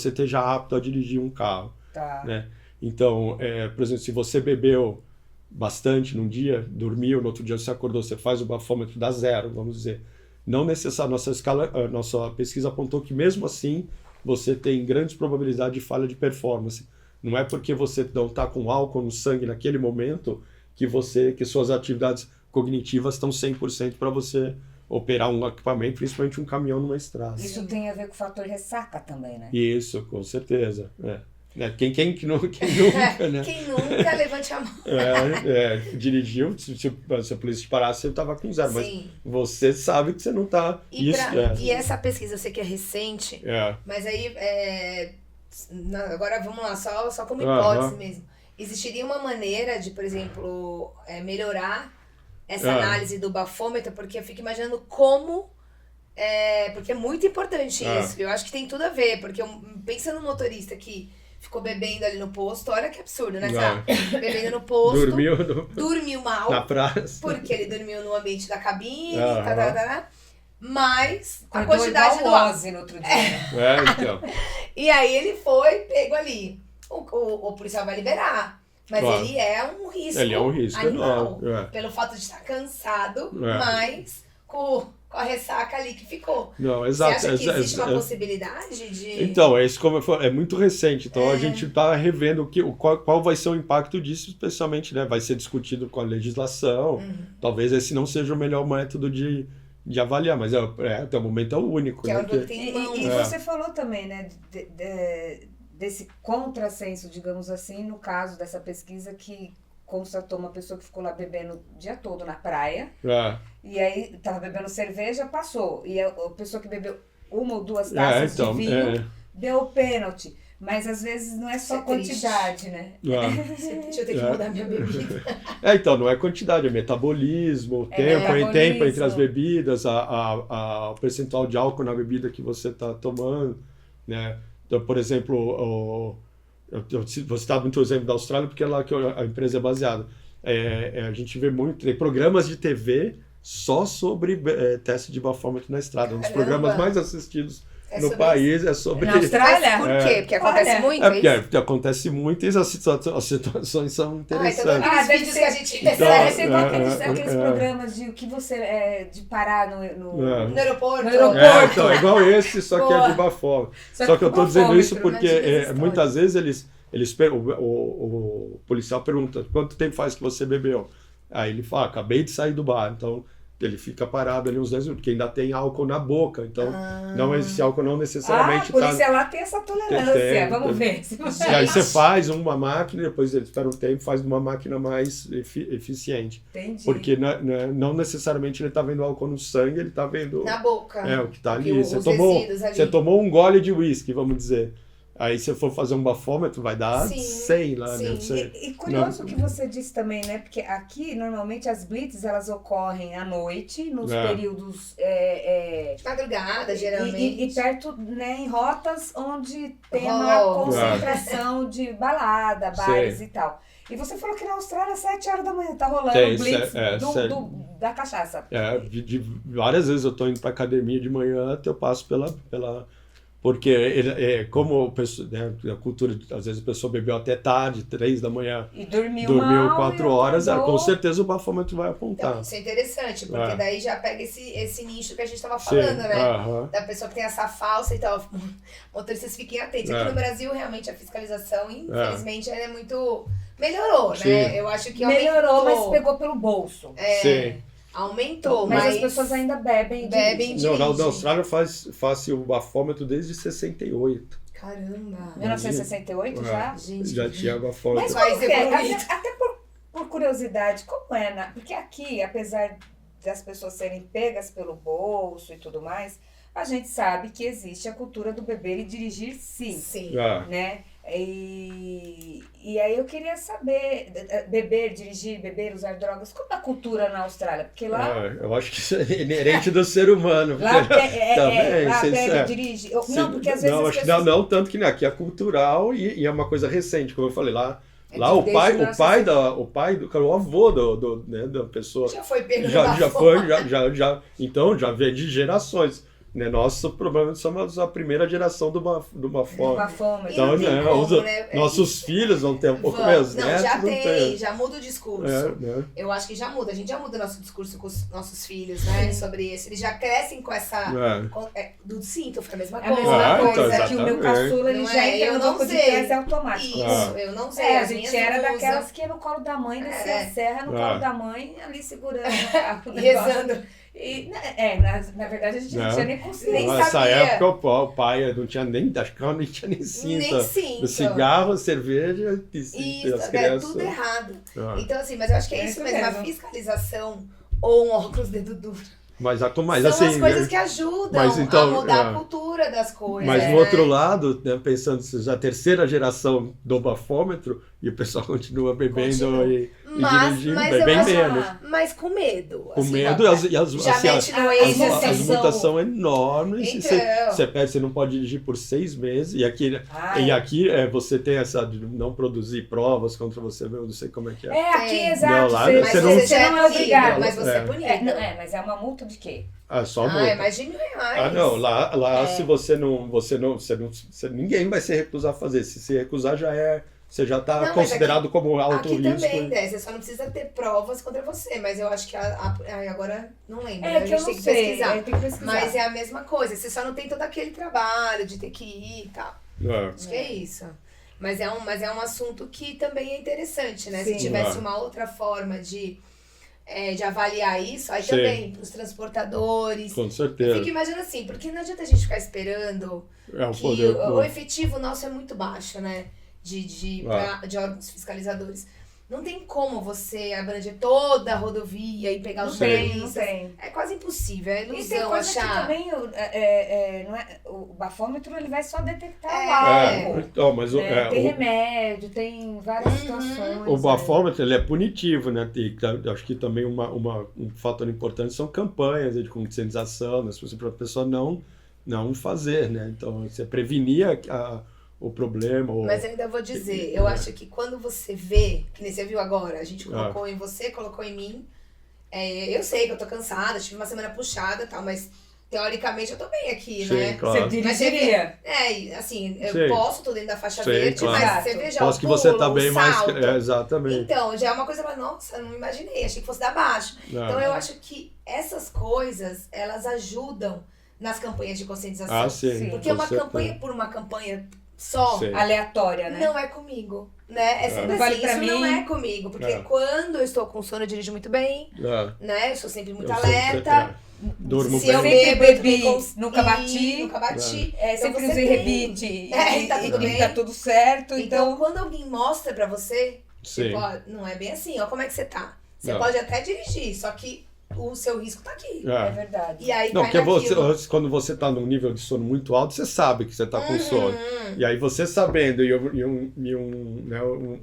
esteja apto a dirigir um carro. Tá. Né? Então, por exemplo, se você bebeu bastante num dia, dormiu, no outro dia você acordou, você faz o bafômetro, dá 0, vamos dizer. Não necessariamente, a nossa pesquisa apontou que mesmo assim você tem grandes probabilidades de falha de performance. Não é porque você não está com álcool no sangue naquele momento que suas atividades cognitivas estão 100% para você operar um equipamento, principalmente um caminhão numa estrada. Isso tem a ver com o fator ressaca também, né? Isso, com certeza. Quem nunca, né? Quem nunca, levante a mão. Dirigiu, se a polícia te parasse, você estava com 0, mas você sabe que você não está... E essa pesquisa, eu sei que é recente, mas aí, agora vamos lá, só como hipótese mesmo. Existiria uma maneira de, por exemplo, melhorar essa análise do bafômetro, porque eu fico imaginando como... porque é muito importante isso. Eu acho que tem tudo a ver, porque pensa no motorista que ficou bebendo ali no posto, olha que absurdo, né? Bebendo no posto, dormiu mal, na praça, porque ele dormiu no ambiente da cabine, mas a quantidade do álcool no outro dia. Então. E aí ele pegou ali. O policial vai liberar. Mas ele é um risco, animal, pelo fato de estar cansado, mas com a ressaca ali que ficou. Não, exato. Você acha que existe uma possibilidade de... Então, isso como eu falei, é muito recente. Então a gente está revendo qual vai ser o impacto disso, especialmente, né? Vai ser discutido com a legislação. Talvez esse não seja o melhor método de avaliar, mas até o momento é o único. Que né? E você falou também, né? Desse contrassenso, digamos assim, no caso dessa pesquisa que constatou uma pessoa que ficou lá bebendo o dia todo na praia. E aí tava bebendo cerveja, passou. E a pessoa que bebeu 1 ou 2 taças de vinho deu pênalti. Mas às vezes não é só quantidade, né? Deixa eu ter que mudar minha bebida. Então, não é quantidade, é metabolismo, tempo entre as bebidas, o percentual de álcool na bebida que você está tomando, né? Então, por exemplo, vou citar muito o exemplo da Austrália, porque é lá que a empresa é baseada. A gente vê muito, tem programas de TV só sobre teste de bafômetro na estrada. Um dos programas mais assistidos no país é sobre... Na Austrália? Por quê? Porque acontece muito? Porque acontece muito e as situações são interessantes. Aqueles vídeos que a gente recebe. Aqueles programas de o que você... de parar no aeroporto. Então, é igual esse, só que é de bafômetro. Só que eu estou dizendo isso porque muitas vezes o policial pergunta: quanto tempo faz que você bebeu? Aí ele fala: acabei de sair do bar. Então ele fica parado ali uns 10 minutos, porque ainda tem álcool na boca. Então esse álcool não necessariamente a polícia lá tem essa tolerância. Vamos ver. E aí você faz uma máquina, depois ele espera um tempo, faz uma máquina mais eficiente. Entendi. Porque não necessariamente ele está vendo álcool no sangue, ele está vendo... na boca. O que está ali. Você tomou um gole de uísque, vamos dizer. Aí se for fazer um bafômetro, vai dar 100 lá, né? E curioso o que você disse também, né? Porque aqui, normalmente, as blitz, elas ocorrem à noite, nos períodos... de madrugada, geralmente. E perto, né, em rotas onde tem a maior concentração de balada, bares e tal. E você falou que na Austrália, às 7 horas da manhã, tá rolando blitz da cachaça. Várias vezes eu tô indo pra academia de manhã, até eu passo pela porque como né, a cultura, às vezes a pessoa bebeu até tarde, 3 da manhã, e dormiu 4 horas, com certeza o bafômetro vai apontar. Então, isso é interessante, porque daí já pega esse nicho que a gente estava falando, né? Da pessoa que tem essa falsa e tal. Motoristas, fiquem atentos. Aqui no Brasil, realmente, a fiscalização, infelizmente, ela é muito... Melhorou, né? Eu acho que melhorou, mas pegou pelo bolso. Sim. Aumentou, mas as pessoas ainda bebem. Não, na Austrália faz o bafômetro desde 68. Caramba! 1968 já? Gente, já tinha bafômetro. Mas até por curiosidade, como é? Porque aqui, apesar das pessoas serem pegas pelo bolso e tudo mais, a gente sabe que existe a cultura do beber e dirigir, sim. Sim. Né? E aí eu queria saber, beber, usar drogas, como é a cultura na Austrália? Porque lá... eu acho que isso é inerente do ser humano. Lá dirige... Não, porque às vezes... Não, acho que não, tanto que aqui é cultural e é uma coisa recente, como eu falei lá. Lá o avô da pessoa... Já foi pego então já veio de gerações. Né? Nosso problema somos a primeira geração do bafômetro. Então, nossos filhos vão ter um pouco menos. Já muda o discurso. Eu acho que já muda. A gente já muda nosso discurso com os nossos filhos, né? Sobre isso. Eles já crescem com essa. Do cinto, foi a mesma coisa. Então, que o meu caçula ele já entra no banco de trás, é automático. Isso, eu não sei. A gente era daquelas que ia no colo da mãe, descia a serra no colo da mãe, ali segurando o rezando. Na verdade a gente não tinha nem consciência. Nessa época o pai não tinha nem, acho que não tinha nem cinta. O cigarro, a cerveja e as crianças. Tudo errado. Então assim, mas eu acho que é isso mesmo, a fiscalização ou um óculos dedo duro. Mas são as coisas que ajudam a mudar a cultura das coisas. Mas no outro lado, né, pensando se já a terceira geração do bafômetro e o pessoal continua bebendo e dirigindo, bem menos. Mas com medo. Com medo e as multações enormes. Então. Você não pode dirigir por 6 meses. E aqui você tem essa de não produzir provas contra você mesmo, não sei como é que é. Aqui, exato. Você não é obrigado. Mas você é punido. Mas é uma multa de quê? Só multa. É mais de R$1.000. Não, lá se ninguém vai se recusar a fazer. Se se recusar, você já está considerado como alto risco. Aqui também, né? Você só não precisa ter provas contra você, mas eu acho que agora não lembro. A gente tem que pesquisar. Mas é a mesma coisa, você só não tem todo aquele trabalho de ter que ir e tal. Acho que é isso. Mas é um assunto que também é interessante, né? Sim. Se tivesse uma outra forma de avaliar isso, aí também os transportadores. Com certeza. Eu fico imaginando assim, porque não adianta a gente ficar esperando que o efetivo nosso é muito baixo, né? De órgãos fiscalizadores. Não tem como você abranger toda a rodovia e pegar os trens. Não tem. É quase impossível, é ilusão e tem coisa achar. Que também o bafômetro ele vai só detectar o álcool. Então, mas tem remédio, tem várias situações. O bafômetro ele é punitivo, né? Acho que também um fator importante são campanhas de conscientização, né? Para a pessoa não fazer, né? Então, você prevenir o problema. Mas eu ainda vou dizer, eu acho que quando você vê, que nem você viu agora, a gente colocou em você, colocou em mim, eu sei que eu tô cansada, tive uma semana puxada e tal, mas teoricamente eu tô bem aqui, né? Claro. Você dirigiria? Assim, eu posso, tô dentro da faixa verde, claro. Mas você vê já posso o que você tá bem salto. mais... exatamente. Então, já é uma coisa, nossa, não imaginei, achei que fosse dar baixo. Então eu acho que essas coisas, elas ajudam nas campanhas de conscientização. Sim. Porque uma campanha só aleatória, né? Não é comigo, né? É sempre vale assim, pra isso mim. não é comigo. Porque quando eu estou com sono, eu dirijo muito bem, né? Eu sou sempre muito alerta. Durmo se bem. eu bebi, nunca bati. Sempre usei rebite. E tá tudo bem. Tá tudo certo. Então, quando alguém mostra pra você, Sim. Não é bem assim, ó, como é que você tá? Você pode até dirigir, só que o seu risco tá aqui. É verdade. E aí não, porque quando você tá num nível de sono muito alto, você sabe que você tá com sono. E aí você sabendo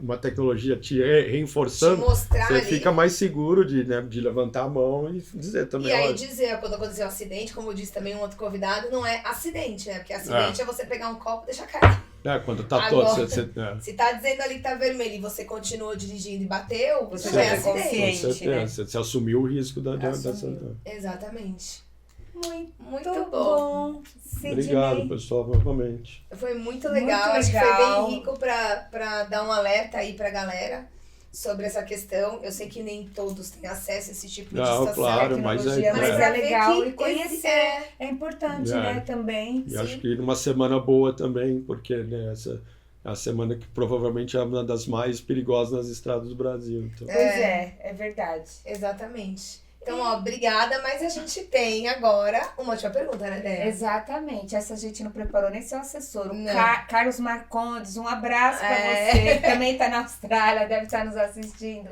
uma tecnologia te reforçando, mostrar você ali, fica mais seguro de levantar a mão e dizer também. E aí dizer, quando aconteceu um acidente, como eu disse também um outro convidado, não é acidente, né? Porque acidente é você pegar um copo e deixar cair. Quando tá agora, todo... Se tá dizendo ali que tá vermelho e você continuou dirigindo e bateu, Você já já é é consciente, com certeza. né? Você assumiu o risco dessa... Exatamente. Muito bom. Obrigado, pessoal, novamente. Foi muito legal. Muito Acho que legal. foi bem rico pra dar um alerta aí pra galera sobre essa questão. Eu sei que nem todos têm acesso a esse tipo de situação. Claro, mas é legal que e conhecer. É importante, né, também. E acho que numa semana boa também, porque né, essa é a semana que provavelmente é uma das mais perigosas nas estradas do Brasil. Então. Pois é verdade. Exatamente. Então, obrigada, mas a gente tem agora uma última pergunta, né, Déia? Exatamente. Essa a gente não preparou nem seu assessor. O Carlos Marcondes, um abraço pra você, que também está na Austrália, deve estar nos assistindo.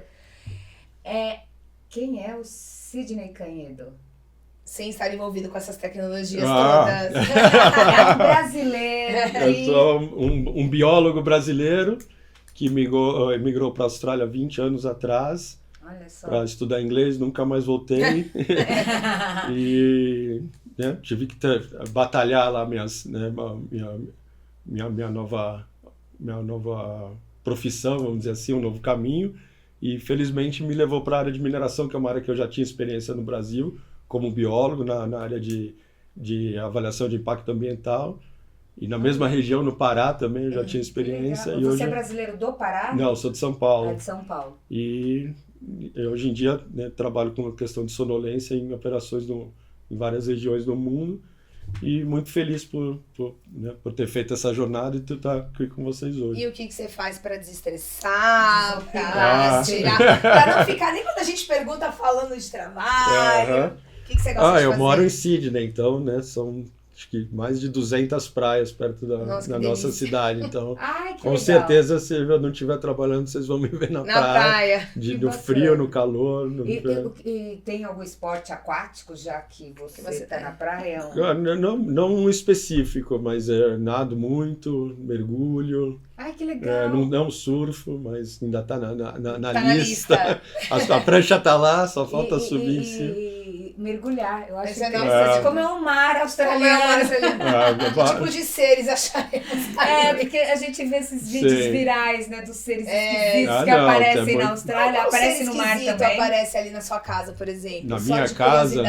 Quem é o Sidney Canhedo? Sem estar envolvido com essas tecnologias todas. É um brasileiro. Eu sou um biólogo brasileiro que emigrou para a Austrália 20 anos atrás. Para estudar inglês, nunca mais voltei. E tive que batalhar lá minha nova profissão, vamos dizer assim, um novo caminho. E felizmente me levou para a área de mineração, que é uma área que eu já tinha experiência no Brasil, como biólogo, na área de avaliação de impacto ambiental. E na mesma região, no Pará, também eu já tinha experiência. E você é brasileiro do Pará? Não, eu sou de São Paulo. De São Paulo. E hoje em dia trabalho com a questão de sonolência em operações em várias regiões do mundo. E muito feliz por ter feito essa jornada e estar aqui com vocês hoje. E o que você faz para desestressar, para tirar, para não ficar nem quando a gente pergunta falando de trabalho. O que você gosta de fazer? Eu moro em Sydney, então, são acho que mais de 200 praias perto da nossa cidade. Então, com certeza, se eu não estiver trabalhando, vocês vão me ver na praia. No frio, no calor. E tem algum esporte aquático, já que você está na praia? Não um específico, mas nado muito, mergulho. Ai, que legal. Não surfo, mas ainda está na lista. A prancha está lá, só falta subir em cima. Mergulhar, eu acho interessante. Como é um mar australiano. Que tipo de seres acharemos? Porque a gente vê esses vídeos virais, né, dos seres esquisitos que aparecem na Austrália, aparece no mar também. Aparece ali na sua casa, por exemplo. Na minha casa,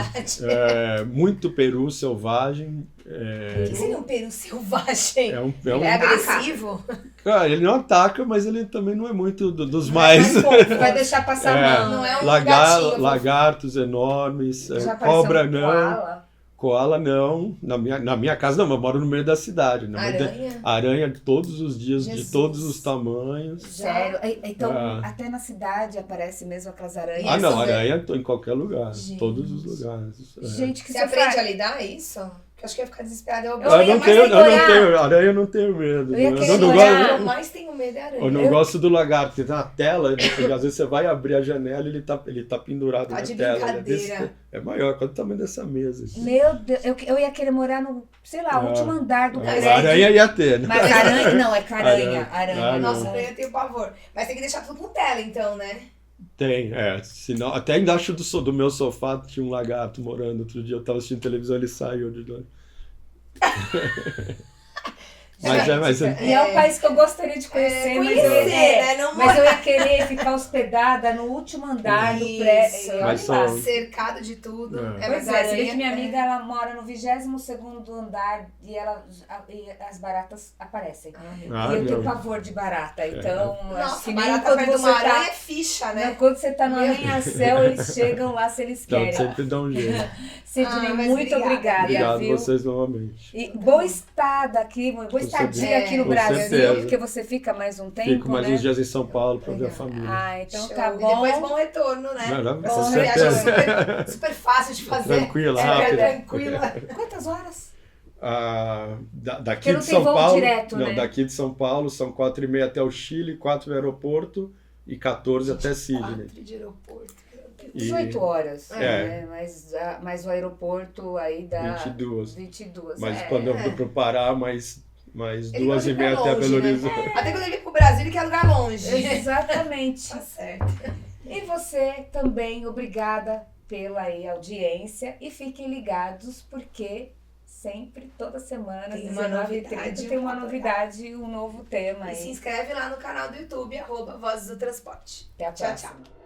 muito peru selvagem. O que seria um peru selvagem? Ele é agressivo? Cara, ele não ataca, mas ele também não é muito dos mais... vai deixar passar a mão. Não é um gatinho. Lagartos enormes, cobra não. Koala? Koala não. Na minha casa não, eu moro no meio da cidade. Aranha todos os dias, de todos os tamanhos. Sério? Então, até na cidade aparece mesmo aquelas aranhas? Aranha em qualquer lugar. Todos os lugares. Gente, que você aprende a lidar isso? Eu acho que eu ia ficar desesperada. Eu não tenho medo. Eu mais tenho medo de aranha. Eu não gosto do lagarto, porque na tela, porque às vezes você vai abrir a janela e ele tá pendurado na tela. É maior, qual o tamanho dessa mesa? Meu Deus, eu ia querer morar no, último andar do prédio. Aranha ia ter, né? Mas aranha, não, é caranha. Nossa, aranha eu tenho pavor. Mas tem que deixar tudo com tela, então, né? Tem, senão, até embaixo do meu sofá tinha um lagarto morando. Outro dia eu tava assistindo televisão, ele saiu de lá. E é um país que eu gostaria de conhecer, mas eu ia querer ficar hospedada no último andar do prédio. Cercado de tudo. Você vê que minha amiga ela mora no 22º andar e as baratas aparecem. E eu tenho pavor de barata, então acho que nem quando você aranha é ficha, né? Quando você tá no arranha-céu, eles chegam lá se eles querem. Sempre dá um jeito. Sidney, muito obrigada. Obrigado a vocês novamente. E boa estada aqui, boa estadia aqui no Brasil, porque você fica mais um tempo, Fico mais uns dias em São Paulo para ver a família. Então tá bom. E depois bom retorno, né? Essa viagem super fácil de fazer. Tranquila, rápida. Tranquila. Quantas horas? Daqui de São Paulo, direto, né? Daqui de São Paulo são 4h30 até o Chile, 4 no aeroporto e 14 até Sydney. 4 de aeroporto. 18 horas, mas o aeroporto aí dá 22. Mas quando eu vou pro Pará, mais 2h30 até Belo Horizonte. Até quando ele vir pro Brasil, ele quer lugar longe. Exatamente. Tá certo. E você também, obrigada pela audiência e fiquem ligados porque sempre, toda semana, tem uma novidade, tem uma novidade, um novo tema. E se inscreve lá no canal do YouTube, @Vozes do Transporte. Até a próxima. Tchau.